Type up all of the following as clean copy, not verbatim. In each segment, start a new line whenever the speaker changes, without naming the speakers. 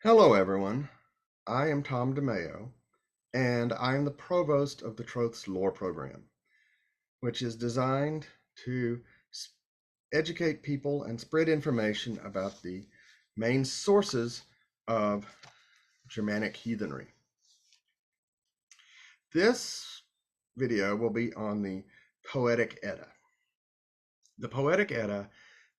Hello, everyone. I am Tom DeMayo, and I am the provost of the Troth's Lore Program, which is designed to educate people and spread information about the main sources of Germanic heathenry. This video will be on the Poetic Edda. The Poetic Edda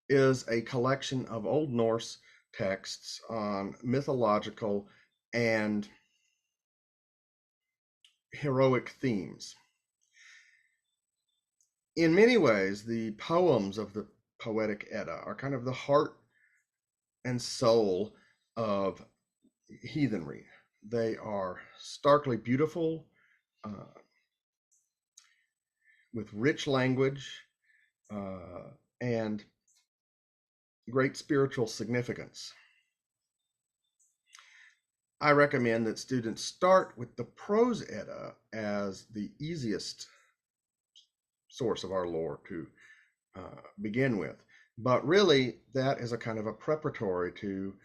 is a collection of Old Norse texts on mythological and heroic themes. In many ways, the poems of the Poetic Edda are kind of the heart and soul of heathenry. They are starkly beautiful, uh, with rich language and great spiritual significance. I recommend that students start with the Prose Edda as the easiest source of our lore to begin with. But really, that is a kind of a preparatory to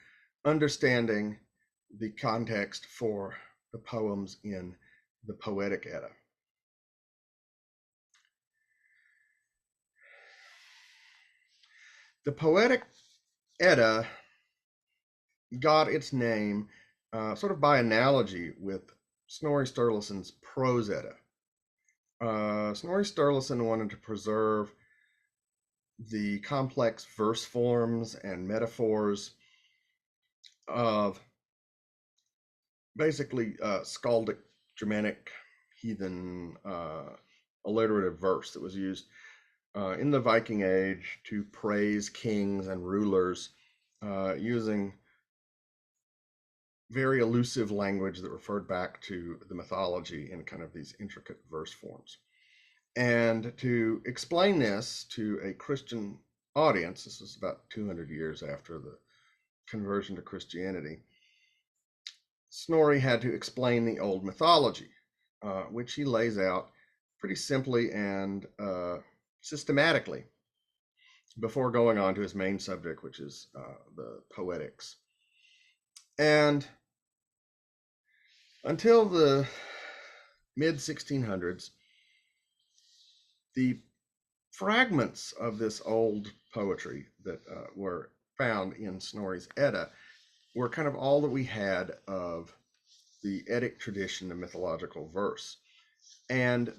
understanding the context for the poems in the Poetic Edda. The Poetic Edda got its name sort of by analogy with Snorri Sturluson's Prose Edda. Snorri Sturluson wanted to preserve the complex verse forms and metaphors of basically skaldic Germanic heathen alliterative verse that was used in the Viking Age to praise kings and rulers using very elusive language that referred back to the mythology in kind of these intricate verse forms. And to explain this to a Christian audience, this was about 200 years after the conversion to Christianity, Snorri had to explain the old mythology, which he lays out pretty simply and systematically before going on to his main subject, which is the poetics. And until the mid 1600s, the fragments of this old poetry that were found in Snorri's Edda were kind of all that we had of the Eddic tradition of mythological verse. And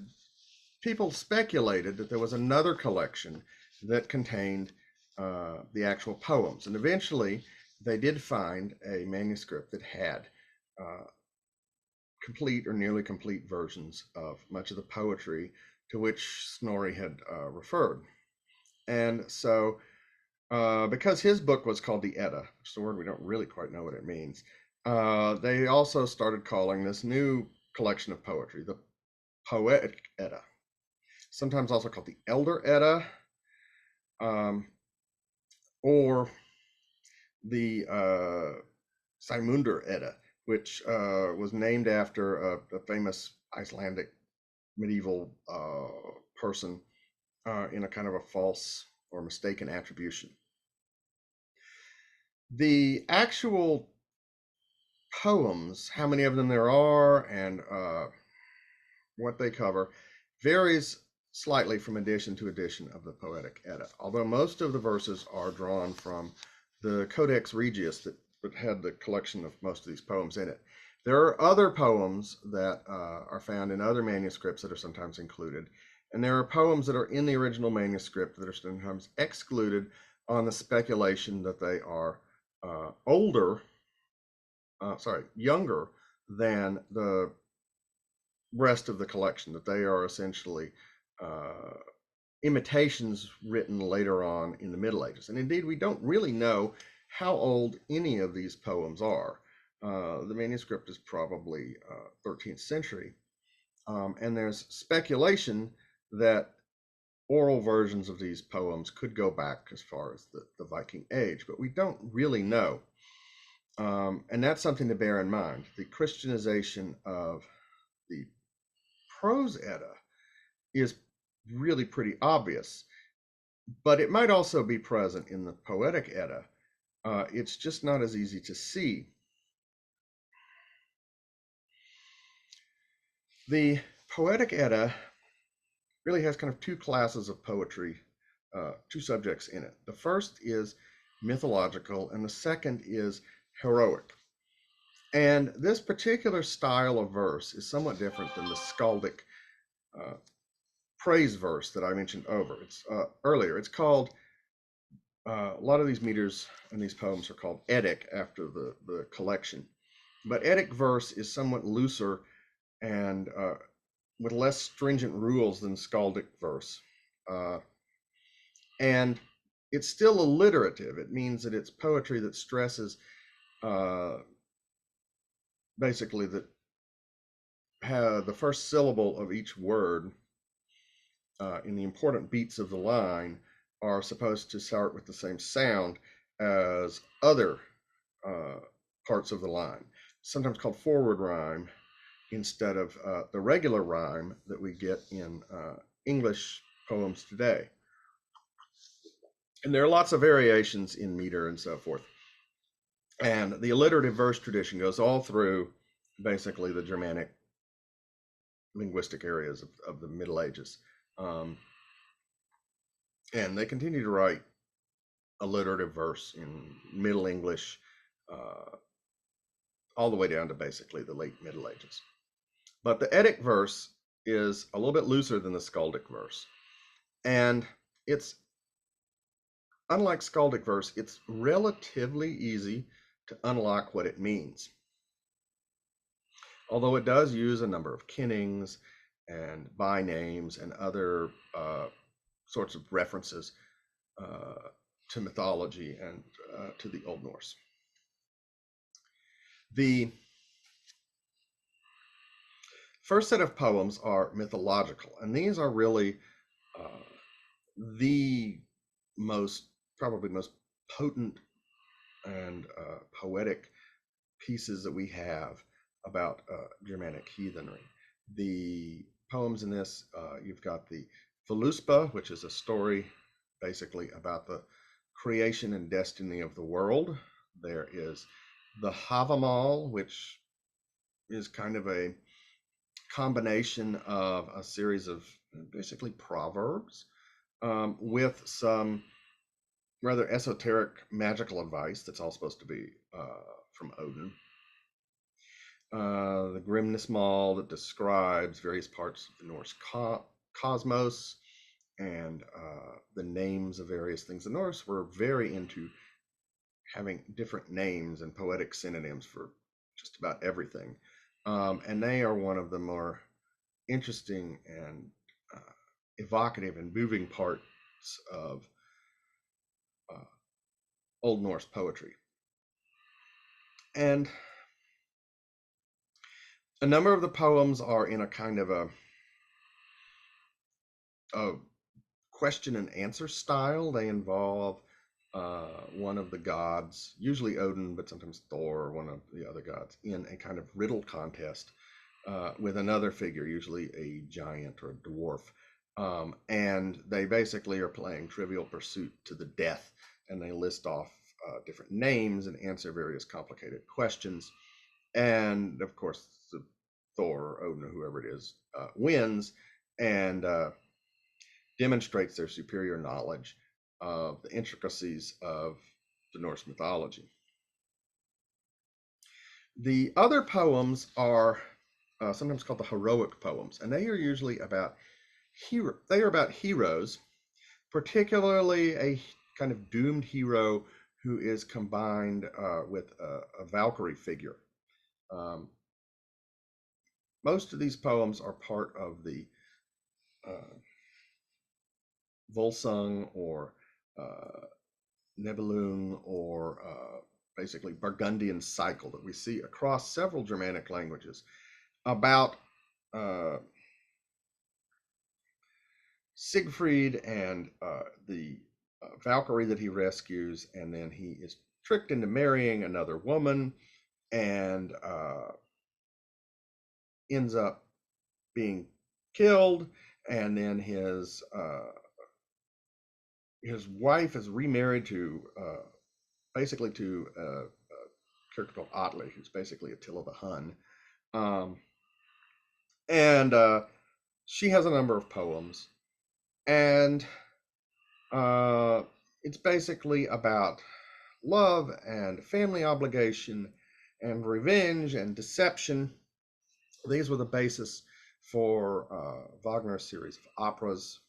people speculated that there was another collection that contained the actual poems. And eventually, they did find a manuscript that had complete or nearly complete versions of much of the poetry to which Snorri had referred. And so, because his book was called the Edda, which is a word we don't really quite know what it means, they also started calling this new collection of poetry the Poetic Edda, sometimes also called the Elder Edda, or the Saemundar Edda, which was named after a famous Icelandic medieval person in a kind of a false or mistaken attribution. The actual poems, how many of them there are, and what they cover, varies slightly from edition to edition of the Poetic Edda, although most of the verses are drawn from the Codex Regius that had the collection of most of these poems in it. There are other poems that are found in other manuscripts that are sometimes included, and there are poems that are in the original manuscript that are sometimes excluded on the speculation that they are younger than the rest of the collection, that they are essentially imitations written later on in the Middle Ages. And indeed, we don't really know how old any of these poems are. The manuscript is probably 13th century. And there's speculation that oral versions of these poems could go back as far as the Viking Age, but we don't really know. And that's something to bear in mind. The Christianization of the Prose Edda is really pretty obvious, but it might also be present in the Poetic Edda. It's just not as easy to see. The Poetic Edda really has kind of two classes of poetry, two subjects in it. The first is mythological, and the second is heroic. And this particular style of verse is somewhat different than the skaldic uh, praise verse that I mentioned earlier. It's called a lot of these meters and these poems are called Eddic after the collection. But Eddic verse is somewhat looser and with less stringent rules than skaldic verse. Uh, and it's still alliterative. It means that it's poetry that stresses uh, basically that the first syllable of each word in the important beats of the line are supposed to start with the same sound as other uh, parts of the line, sometimes called forward rhyme instead of the regular rhyme that we get in English poems today. And there are lots of variations in meter and so forth. And the alliterative verse tradition goes all through basically the Germanic linguistic areas of the Middle Ages. Um, and they continue to write alliterative verse in Middle English uh, all the way down to basically the late Middle Ages. But the Eddic verse is a little bit looser than the skaldic verse. And it's unlike skaldic verse, it's relatively easy to unlock what it means. Although it does use a number of kennings and by names and other sorts of references to mythology and to the Old Norse. The first set of poems are mythological, and these are really the probably most potent and poetic pieces that we have about Germanic heathenry. The poems in this, you've got the Voluspa, which is a story basically about the creation and destiny of the world. There is the Havamal, which is kind of a combination of a series of basically proverbs with some rather esoteric magical advice that's all supposed to be from Odin. The Grimness Mall that describes various parts of the Norse cosmos and the names of various things. The Norse were very into having different names and poetic synonyms for just about everything. And they are one of the more interesting and evocative and moving parts of Old Norse poetry. And a number of the poems are in a kind of a question and answer style. They involve one of the gods, usually Odin, but sometimes Thor or one of the other gods, in a kind of riddle contest with another figure, usually a giant or a dwarf. And they basically are playing Trivial Pursuit to the death, and they list off different names and answer various complicated questions. And of course, Thor or Odin or whoever it is wins and demonstrates their superior knowledge of the intricacies of the Norse mythology. The other poems are sometimes called the heroic poems, and they are usually about They are about heroes, particularly a kind of doomed hero who is combined with a Valkyrie figure. Um, most of these poems are part of the Volsung or Nibelung or basically Burgundian cycle that we see across several Germanic languages about Siegfried and the Valkyrie that he rescues, and then he is tricked into marrying another woman and ends up being killed, and then his wife is remarried to basically to a character called Otley, who's basically Attila the Hun. Um, And she has a number of poems, and uh, it's basically about love and family obligation and revenge and deception. These were the basis for Wagner's series of operas,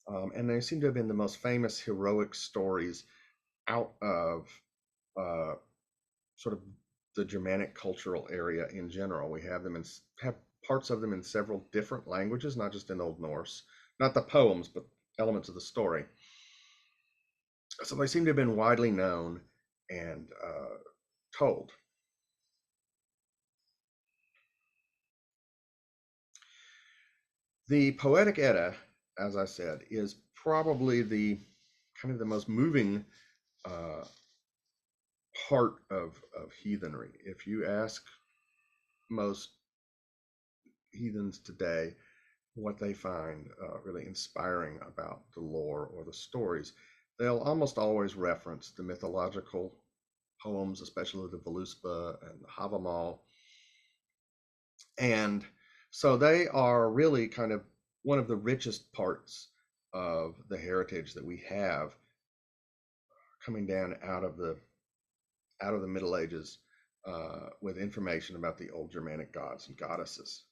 and they seem to have been the most famous heroic stories out of uh, sort of the Germanic cultural area in general. We have them in have parts of them in several different languages, not just in Old Norse, not the poems, but elements of the story. So they seem to have been widely known and told. The Poetic Edda, as I said, is probably the kind of the most moving uh, part of heathenry. If you ask most heathens today what they find really inspiring about the lore or the stories, they'll almost always reference the mythological poems, especially the Voluspa and the Havamal. And so they are really kind of one of the richest parts of the heritage that we have coming down out of the Middle Ages with information about the old Germanic gods and goddesses.